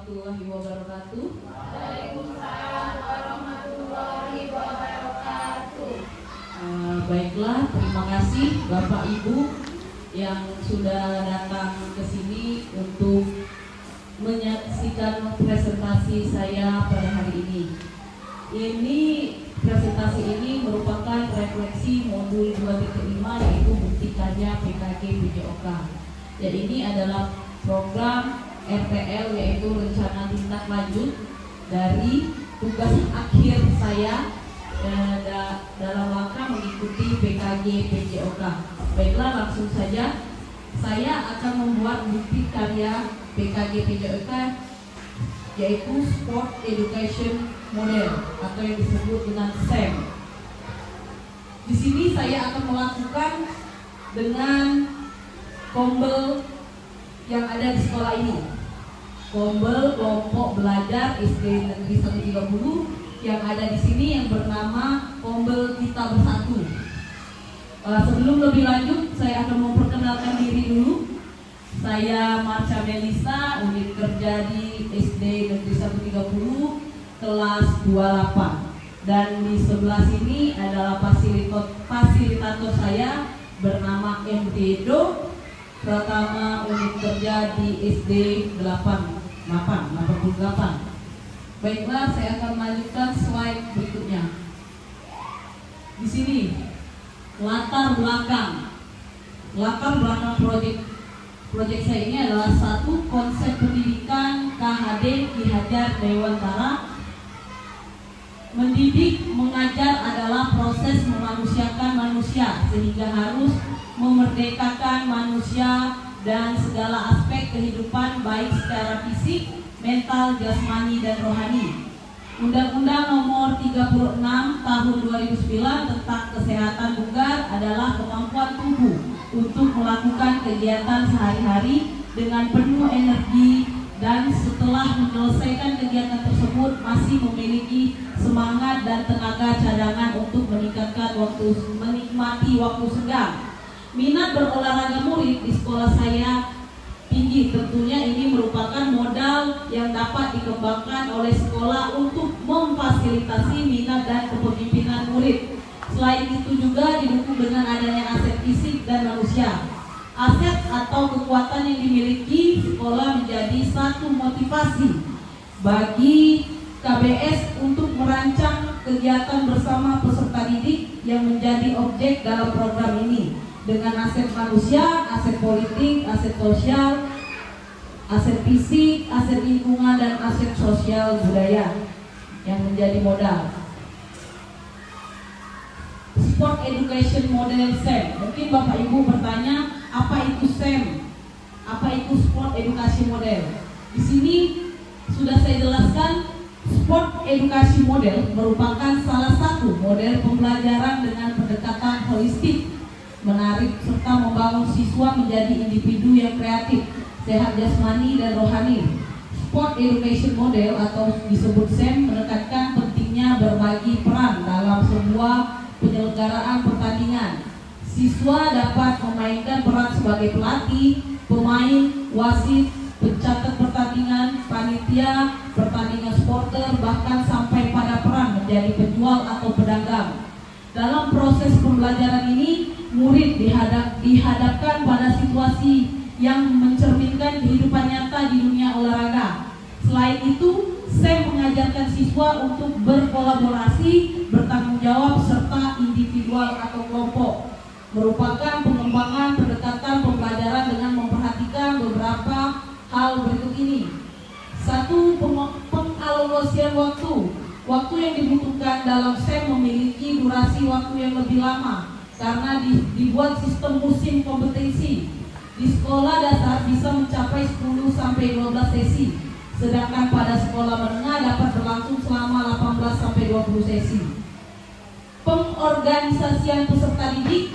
warahmatullahi wabarakatuh. Waalaikumsalam warahmatullahi wabarakatuh. Baiklah, terima kasih Bapak Ibu yang sudah datang ke sini untuk menyaksikan presentasi saya pada hari ini. Presentasi ini merupakan refleksi modul 2.5 yaitu bukti karya PKG PJOK. Dan ini adalah program RTL yaitu rencana tindak lanjut dari tugas akhir saya dalam rangka mengikuti PKG PJOK. Baiklah, langsung saja saya akan membuat bukti karya PKG PJOK yaitu Sport Education Model atau yang disebut dengan SEM. Di sini saya akan melakukan dengan kombel yang ada di sekolah ini. Kombel kelompok belajar SD Negeri 130 yang ada di sini yang bernama Kombel Kita Bersatu. Sebelum lebih lanjut, saya akan memperkenalkan diri dulu. Saya Marcia Melisa, unit kerja di SD Negeri 130 kelas 28. Dan di sebelah sini adalah fasilitator saya bernama M. Dedo, pertama unit kerja di SD 88. Baiklah, saya akan melanjutkan slide berikutnya. Di sini latar belakang proyek saya ini adalah satu konsep pendidikan KHD Ki Hajar Dewantara. Mendidik, mengajar adalah proses memanusiakan manusia sehingga harus memerdekakan manusia dan segala aspek kehidupan baik secara fisik, mental, jasmani, dan rohani. Undang-Undang Nomor 36 Tahun 2009 tentang Kesehatan Bugar adalah kemampuan tubuh untuk melakukan kegiatan sehari-hari dengan penuh energi dan setelah menyelesaikan kegiatan tersebut masih memiliki semangat dan tenaga cadangan untuk menikmati waktu senggang. Minat berolahraga murid di sekolah saya tinggi. Tentunya ini merupakan modal yang dapat dikembangkan oleh sekolah untuk memfasilitasi minat dan kepemimpinan murid. Selain itu juga didukung dengan adanya aset fisik dan manusia. Aset atau kekuatan yang dimiliki sekolah menjadi satu motivasi bagi KBS untuk merancang kegiatan bersama peserta didik yang menjadi objek dalam program ini. Dengan aset manusia, aset politik, aset sosial, aset fisik, aset lingkungan, dan aset sosial budaya yang menjadi modal. Sport Education Model SEM. Mungkin Bapak Ibu bertanya, apa itu SEM? Apa itu Sport Education Model? Di sini sudah saya jelaskan, Sport Education Model merupakan salah satu model pembelajaran dengan pendekatan holistik, menarik serta membangun siswa menjadi individu yang kreatif, sehat jasmani dan rohani. Sport Education Model atau disebut SEM menekankan pentingnya berbagi peran dalam sebuah penyelenggaraan pertandingan. Siswa dapat memainkan peran sebagai pelatih, pemain, wasit, pencatat pertandingan, panitia, pertandingan supporter, bahkan sampai pada peran menjadi penjual atau pedagang. Dalam proses pembelajaran ini, murid dihadapkan pada situasi yang mencerminkan kehidupan nyata di dunia olahraga. Selain itu, SEM mengajarkan siswa untuk berkolaborasi, bertanggung jawab, serta individual atau kelompok. Merupakan pengembangan pendekatan pembelajaran dengan memperhatikan beberapa hal berikut ini. Satu, pengalokasian waktu. Waktu yang dibutuhkan dalam SEM memiliki durasi waktu yang lebih lama karena dibuat sistem musim kompetisi. Di sekolah dasar bisa mencapai 10-12 sesi. Sedangkan pada sekolah menengah dapat berlangsung selama 18-20 sesi. Pengorganisasian peserta didik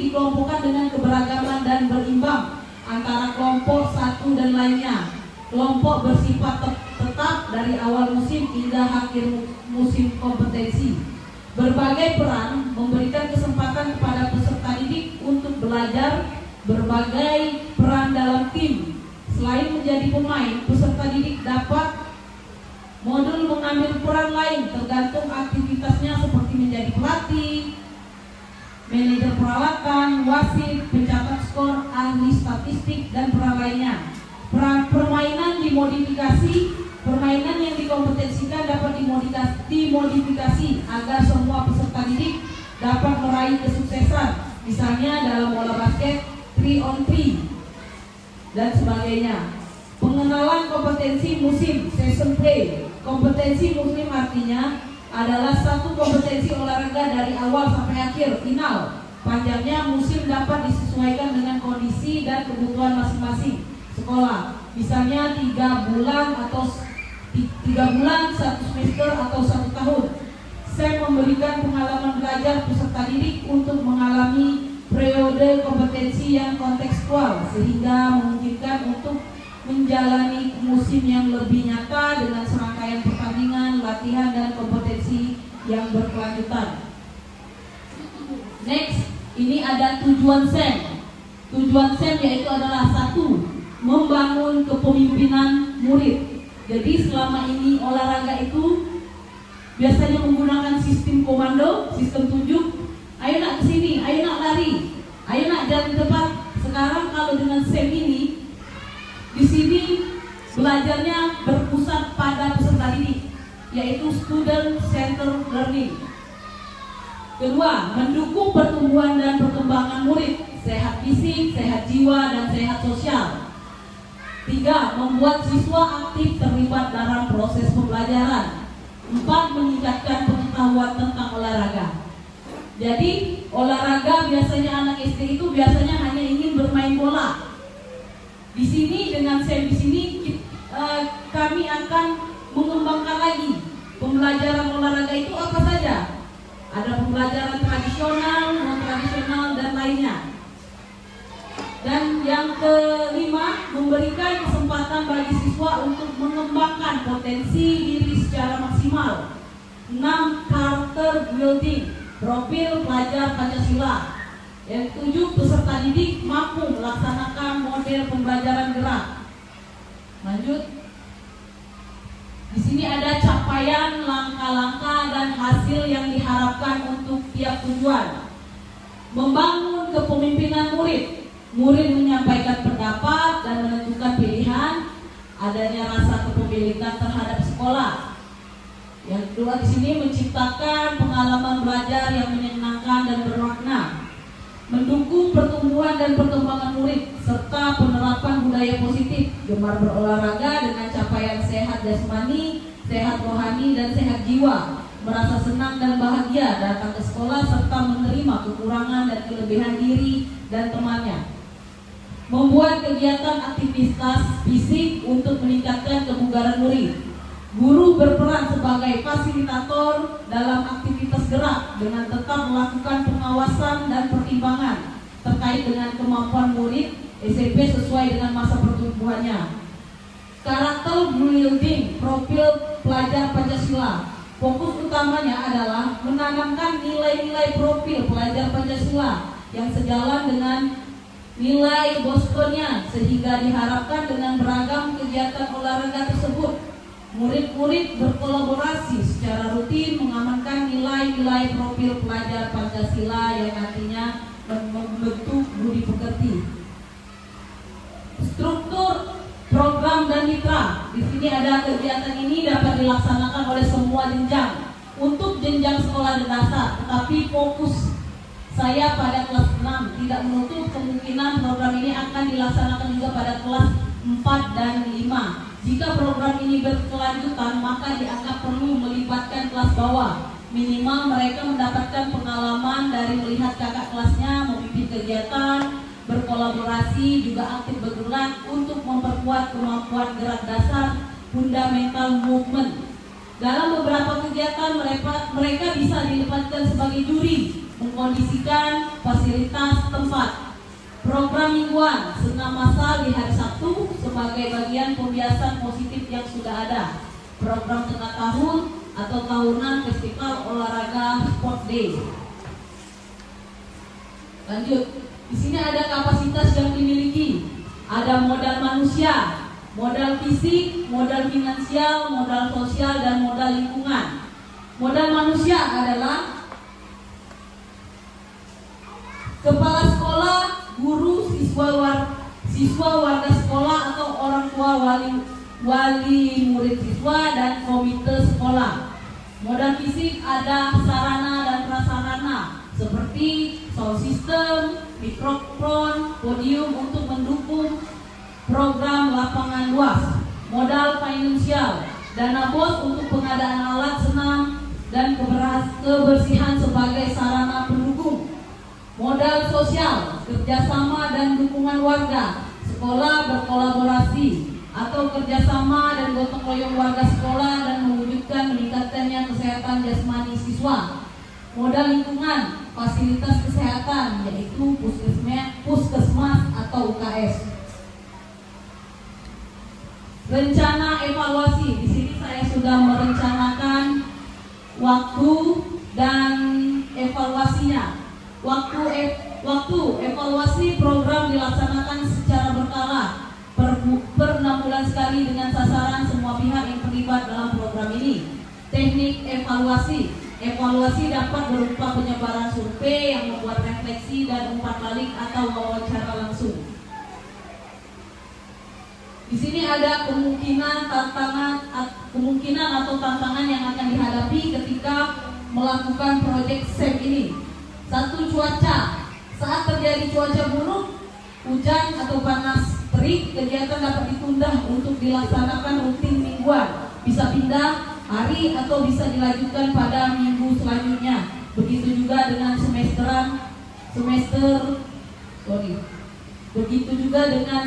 dikelompokkan dengan keberagaman dan berimbang antara kelompok satu dan lainnya. Kelompok bersifat tetap dari awal musim hingga akhir musim kompetisi. Berbagai peran memberikan kesempatan kepada peserta didik untuk belajar berbagai peran dalam tim. Selain menjadi pemain, peserta didik dapat modul mengambil peran lain tergantung aktivitasnya seperti menjadi pelatih, manajer peralatan, wasit, pencatat skor, ahli statistik, dan peran lainnya. Permainan dimodifikasi, permainan yang dikompetensikan dapat dimodifikasi agar semua peserta didik dapat meraih kesuksesan. Misalnya dalam bola basket 3-on-3 dan sebagainya. Pengenalan kompetensi musim, season play. Kompetensi musim artinya adalah satu kompetensi olahraga dari awal sampai akhir final. Panjangnya musim dapat disesuaikan dengan kondisi dan kebutuhan masing-masing sekolah. Misalnya 3 bulan atau 3 bulan, 1 semester atau 1 tahun. Saya memberikan pengalaman belajar peserta didik untuk mengalami periode kompetensi yang kontekstual sehingga memungkinkan untuk menjalani musim yang lebih nyata dengan serangkaian pertandingan, latihan, dan kompetensi yang berkelanjutan. Next, ini ada tujuan SEM. Tujuan SEM yaitu adalah 1. Membangun kepemimpinan murid. Jadi selama ini olahraga itu biasanya menggunakan sistem komando, sistem tunjuk. Ayo nak kesini, ayo nak lari, ayo nak jalan depan. Sekarang kalau dengan SEM ini, di sini belajarnya berpusat pada peserta didik, yaitu student centered learning. Kedua, mendukung pertumbuhan dan perkembangan murid, sehat fisik, sehat jiwa, dan sehat sosial. 3. Membuat siswa aktif terlibat dalam proses pembelajaran. 4. Meningkatkan pengetahuan tentang olahraga. Jadi olahraga biasanya anak SD itu biasanya hanya ingin bermain bola. Di sini dengan SEM di sini kami akan mengembangkan lagi pembelajaran olahraga itu apa saja. Ada pembelajaran tradisional, non tradisional, dan lainnya. Dan yang kelima, memberikan kesempatan bagi siswa untuk mengembangkan potensi diri secara maksimal. 6. Character building, profil pelajar Pancasila. Yang 7, peserta didik mampu melaksanakan model pembelajaran gerak. Lanjut. Di sini ada capaian, langkah-langkah, dan hasil yang diharapkan untuk tiap tujuan. Membangun kepemimpinan murid. Murid menyampaikan pendapat dan menentukan pilihan. Adanya rasa kepemilikan terhadap sekolah. Yang kedua di sini menciptakan pengalaman belajar yang menyenangkan dan bermakna. Mendukung pertumbuhan dan perkembangan murid serta penerapan budaya positif, gemar berolahraga dengan capaian sehat jasmani, sehat rohani, dan sehat jiwa, merasa senang dan bahagia datang ke sekolah serta menerima kekurangan dan kelebihan diri dan temannya. Membuat kegiatan aktivitas fisik untuk meningkatkan kebugaran murid. Guru berperan sebagai fasilitator dalam aktivitas gerak dengan tetap melakukan pengawasan dan pertimbangan terkait dengan kemampuan murid SMP sesuai dengan masa pertumbuhannya. Karakter building, profil pelajar Pancasila. Fokus utamanya adalah menanamkan nilai-nilai profil pelajar Pancasila yang sejalan dengan nilai Bostonnya sehingga diharapkan dengan beragam kegiatan olahraga tersebut murid-murid berkolaborasi secara rutin mengamankan nilai-nilai profil pelajar Pancasila yang nantinya membentuk budi pekerti. Struktur program dan mitra. Di sini ada kegiatan ini dapat dilaksanakan oleh semua jenjang. Untuk jenjang sekolah dasar, tetapi fokus saya pada kelas 6, tidak menutup kemungkinan program ini akan dilaksanakan juga pada kelas 4 dan 5. Jika program ini berkelanjutan, maka dianggap perlu melibatkan kelas bawah. Minimal mereka mendapatkan pengalaman dari melihat kakak kelasnya memimpin kegiatan, berkolaborasi, juga aktif bergerak untuk memperkuat kemampuan gerak dasar fundamental movement. Dalam beberapa kegiatan mereka bisa dilibatkan sebagai juri, mengkondisikan fasilitas tempat. Program mingguan, senam massal di hari Sabtu sebagai bagian pembiasan positif yang sudah ada. Program tengah tahun atau tahunan festival olahraga sport day. Lanjut, di sini ada kapasitas yang dimiliki, ada modal manusia, modal fisik, modal finansial, modal sosial, dan modal lingkungan. Modal manusia adalah kepala sekolah, guru, siswa warga sekolah atau orang tua wali murid siswa dan komite sekolah. Modal fisik ada sarana dan prasarana seperti sound system, mikrofon, podium untuk mendukung program lapangan luas. Modal finansial, dana bos untuk pengadaan alat senam dan kebersihan sebagai sarana pendukung. Modal sosial, kerjasama dan dukungan warga, sekolah berkolaborasi atau kerjasama dan gotong royong warga sekolah dan mewujudkan meningkatkannya kesehatan jasmani siswa. Modal lingkungan, fasilitas kesehatan yaitu puskesmas atau UKS. Rencana evaluasi, di sini saya sudah merencanakan waktu dan evaluasinya. Waktu evaluasi program dilaksanakan secara berkala per 6 bulan sekali dengan sasaran semua pihak yang terlibat dalam program ini. Teknik evaluasi dapat berupa penyebaran survei yang membuat refleksi dan umpan balik atau wawancara langsung. Di sini ada kemungkinan atau tantangan yang akan dihadapi ketika melakukan proyek SEM ini. 1. Cuaca. Saat terjadi cuaca buruk, hujan atau panas terik, kegiatan dapat ditunda untuk dilaksanakan rutin mingguan. Bisa pindah hari atau bisa dilanjutkan pada minggu selanjutnya. Begitu juga dengan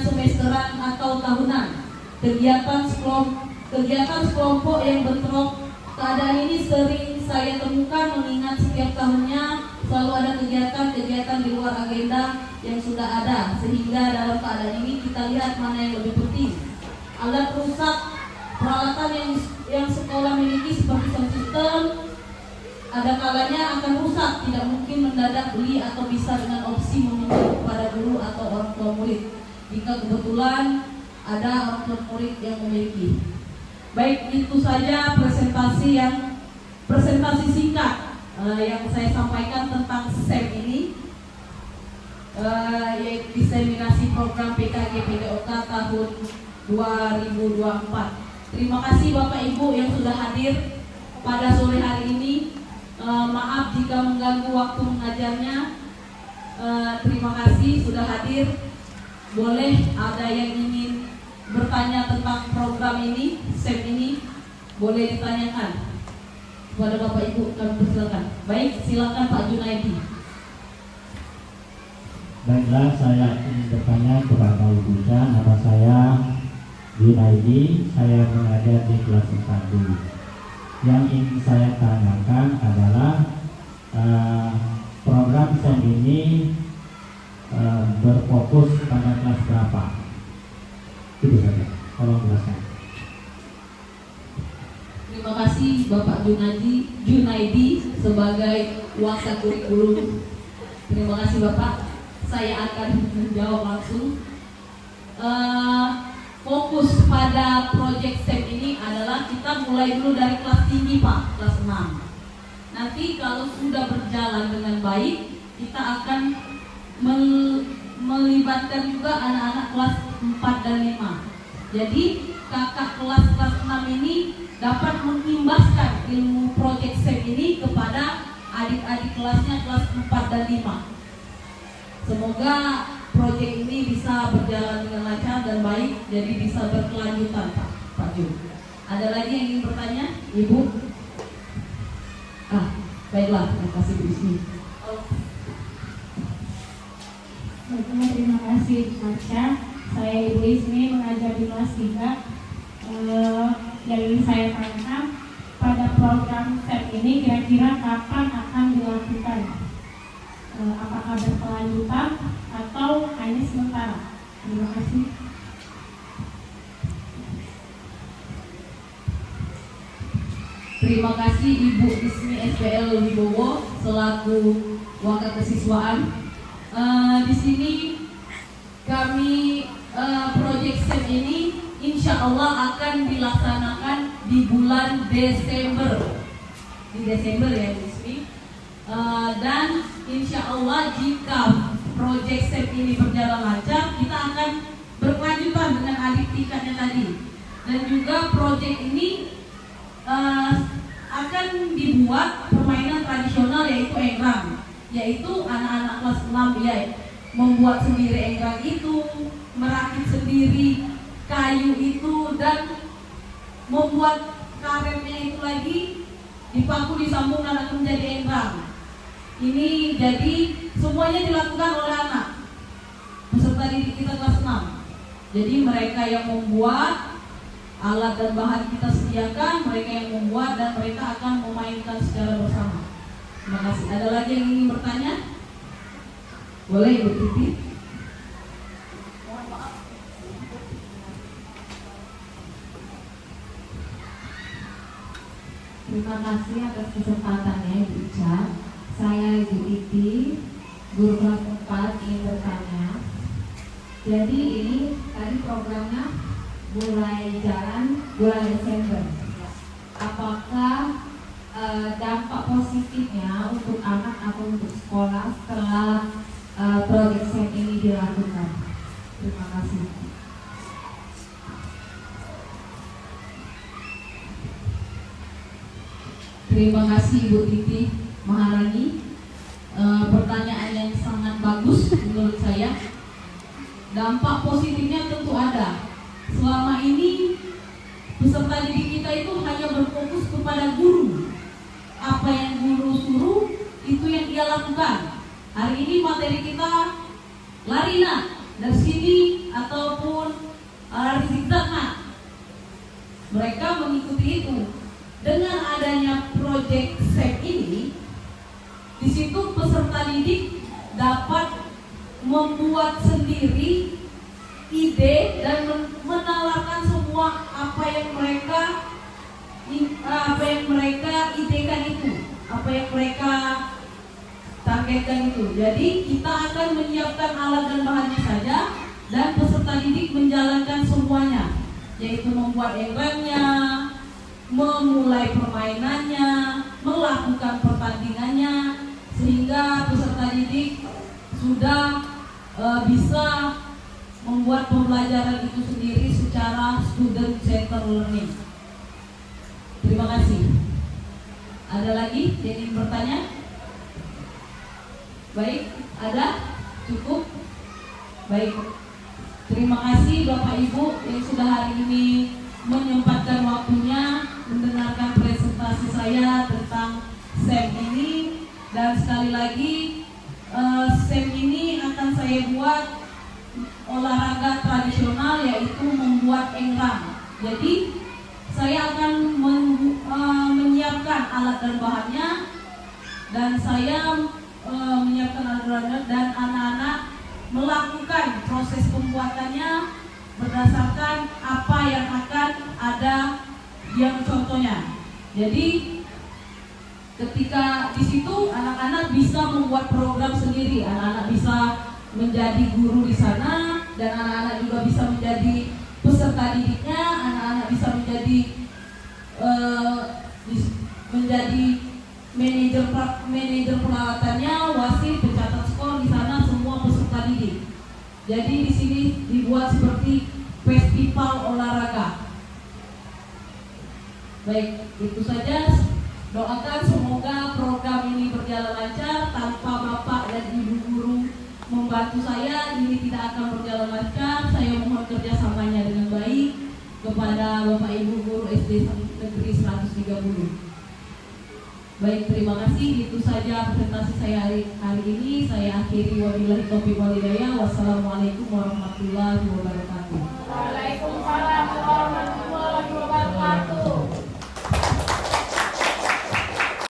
semesteran atau tahunan. Kegiatan sekelompok yang bentrok. Keadaan ini sering saya temukan mengingat setiap tahunnya selalu ada kegiatan di luar agenda yang sudah ada, sehingga dalam keadaan ini kita lihat mana yang lebih penting. Alat rusak, peralatan yang sekolah miliki seperti sound system ada kalanya akan rusak, tidak mungkin mendadak beli atau bisa dengan opsi meminjam kepada guru atau orang tua murid jika kebetulan ada orang tua murid yang memiliki. Baik, itu saja presentasi singkat yang saya sampaikan tentang SEM ini, yaitu diseminasi program PKG PDOK tahun 2024. Terima kasih Bapak Ibu yang sudah hadir pada sore hari ini. Maaf jika mengganggu waktu mengajarnya. Terima kasih sudah hadir. Boleh ada yang ingin bertanya tentang program ini, SEM ini, boleh ditanyakan kepada Bapak Ibu, kami persilakan. Baik, silakan Pak Junaidi. Baiklah, saya ingin bertanya kepada Ibu Jan. Nama saya Junaidi, saya mengajar di kelas 4. Yang ingin saya tanyakan adalah program SEM ini berfokus pada kelas berapa? Itu saja, tolong jelaskan. Terima kasih Bapak Junaidi sebagai wakil kurikulum. Terima kasih Bapak. Saya akan menjawab langsung. Fokus pada proyek SEM ini adalah kita mulai dulu dari kelas tinggi Pak, kelas 6. Nanti kalau sudah berjalan dengan baik, kita akan melibatkan juga anak-anak kelas 4 dan 5. Jadi kakak kelas 6 ini dapat mengimbaskan ilmu proyek SEM ini kepada adik-adik kelasnya kelas 4 dan 5. Semoga proyek ini bisa berjalan dengan lancar dan baik, jadi bisa berkelanjutan Pak Jun. Ada lagi yang ingin bertanya, Ibu? Baiklah, terima kasih Bu Ismi. Baiklah, terima kasih Masya. Saya Ibu Ismi mengajar di kelas 3. Yang ingin saya tanyakan, pada program SEM ini kira-kira kapan akan dilakukan? Apakah berkelanjutan atau hanya sementara? Terima kasih. Terima kasih Ibu Ismi SPL Wibowo selaku wakil kesiswaan. Di sini kami proyek SEM ini insya Allah akan dilaksanakan di bulan Desember. Di Desember ya di sini. Dan insya Allah jika proyek SEM ini berjalan lancar, kita akan berkelanjutan dengan adik tingkatnya tadi. Dan juga proyek ini akan dibuat permainan tradisional yaitu enggrang, yaitu anak-anak kelas 6 ya membuat sendiri enggrang itu, merakit sendiri kayu itu, dan membuat karetnya itu lagi dipaku disambung dan akan menjadi enggrang. Ini jadi semuanya dilakukan oleh anak peserta didik kita kelas 6. Jadi mereka yang membuat alat dan bahan kita sediakan, mereka yang membuat, dan mereka akan memainkan secara bersama. Terima kasih. Ada lagi yang ingin bertanya? Boleh Ibu Titi. Terima kasih atas kesempatannya Ibu Ica. Saya Ibu Titi, guru kelas 4, ingin bertanya. Jadi ini tadi programnya mulai jalan bulan Desember. Apakah dampak positifnya untuk anak atau untuk sekolah setelah proyek SEM ini dilakukan? Terima kasih. Terima kasih Ibu Titi Maharani. Pertanyaan yang sangat bagus menurut saya. Dampak positifnya tentu ada. Selama ini peserta didik kita itu hanya berfokus kepada guru. Apa yang guru suruh itu yang dia lakukan. Hari ini materi kita lari nak dari sini ataupun lari zigzag nak. Mereka mengikuti itu. Dengan adanya proyek SEM ini, di situ peserta didik dapat membuat sendiri ide dan menawarkan semua apa yang mereka idekan itu, apa yang mereka targetkan itu. Jadi kita akan menyiapkan alat dan bahannya saja, dan peserta didik menjalankan semuanya, yaitu membuat enggrangnya, memulai permainannya, melakukan pertandingannya, sehingga peserta didik sudah bisa membuat pembelajaran itu sendiri secara student centered learning. Terima kasih. Ada lagi yang ingin bertanya? Baik, ada? Cukup? Baik. Terima kasih Bapak Ibu yang sudah hari ini menyempatkan waktunya mendengarkan presentasi saya tentang SEM ini. Dan sekali lagi SEM ini akan saya buat olahraga tradisional, yaitu membuat enggrang. Jadi saya akan menyiapkan alat dan bahannya, dan saya menyiapkan alat dan bahannya, dan anak-anak melakukan proses pembuatannya berdasarkan apa yang akan ada yang contohnya. Jadi ketika di situ anak-anak bisa membuat program sendiri, anak-anak bisa menjadi guru di sana, dan anak-anak juga bisa menjadi peserta didiknya, anak-anak bisa menjadi manajer peralatannya, wasit, pencatat skor di sana, semua peserta didik. Jadi di sini dibuat seperti festival olahraga. Baik, itu saja. Doakan semoga program ini berjalan lancar. Tanpa Bapak dan Ibu guru membantu saya, ini tidak akan berjalan lancar. Saya mohon kerjasamanya dengan baik kepada Bapak Ibu guru SD Negeri 130. Baik, terima kasih. Itu saja presentasi saya hari ini. Saya akhiri, wabillahi taufiq wal hidayah. Wassalamualaikum warahmatullahi wabarakatuh. Waalaikumsalam.